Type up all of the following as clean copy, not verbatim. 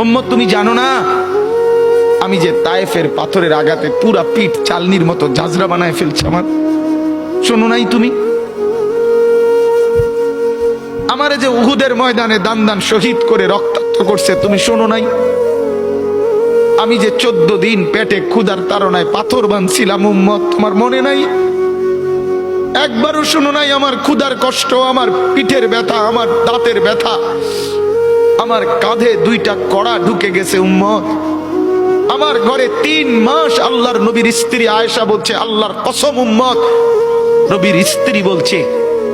উম্মত তুমি জানো না আমি যে তায়েফের পাথরের আঘাতে পুরা পিঠ চালনির মতো ঝাঁঝরা বানায় ফেলছে আমার? শোনো নাই তুমি? আমারে যে উহুদের ময়দানে দান দান শহীদ করে রক্তাক্ত করছে, তুমি শোনো নাই? আমি যে 14 দিন পেটে ক্ষুধার তাড়নায় পাথর বাঁধছিলাম, উম্মত তোমার মনে নাই? একবারও শোনো নাই আমার ক্ষুধার কষ্ট, আমার পিঠের ব্যথা, আমার দাঁতের ব্যথা, আমার কাঁধে 2টা কড়া ঢুকে গেছে? উম্মত, আমার ঘরে 3 মাস আল্লাহর নবীর স্ত্রী আয়েশা বলছে, আল্লাহর কসম উম্মত, নবীর স্ত্রী বলছে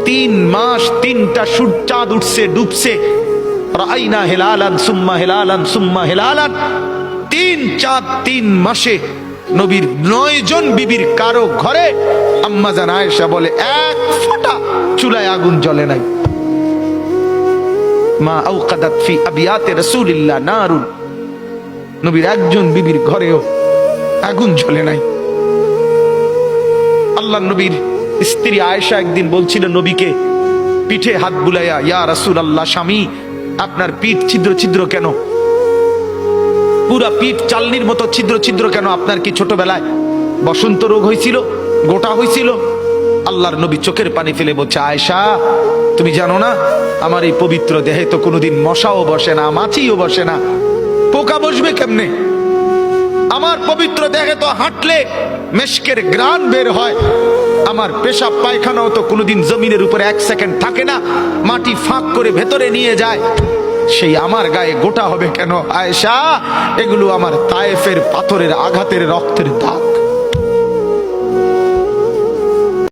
3 মাস 3টা সূর্য চাঁদ উঠছে ডুবছে, রাইনা হিলালান সুম্মা হিলালান সুম্মা হিলালান, 3 চাঁদ 3 মাসে নবীর 9 জন বিবির কারো ঘরে আম্মা জান আয়েশা বলে 1 ফোঁটা চুলায় আগুন জ্বলে নাই। মা আওকাদাত ফি আবিয়াতে রাসূলিল্লাহ নারুন, নবীর একজন বিবির ঘরেও আগুন জ্বলে নাই। আল্লাহ নবীর স্ত্রী আয়েশা একদিন বলছিল নবীকে পিঠে হাত বুলাইয়া, ইয়া রাসূলুল্লাহ, স্বামী আপনার পিঠ ছিদ্র ছিদ্র কেন? পুরা পিঠ চালনির মতো ছিদ্র ছিদ্র কেন? আপনার কি ছোটবেলায় বসন্ত রোগ হয়েছিল, গোটা হয়েছিল? আল্লাহর নবী চোখের পানি ফেলে বলছে, আয়েশা তুমি জানো না আমার এই পবিত্র দেহে তো কোনোদিন মশাও বসে না, মাছিও বসে না, পোকা বসবে কেমনে? আমার পবিত্র দেহে তো হাঁটলে মেশকের গ্রান বের হয়, আমার পেশাব পায়খানাও তো কোনোদিন জমিনের উপরে 1 সেকেন্ড থাকে না, মাটি ফাঁক করে ভেতরে নিয়ে যায়, সেই আমার গায়ে গোটা হবে কেন? আয়েশা, এগুলো আমার তায়েফের পাথরের আঘাতের রক্তের দাগ।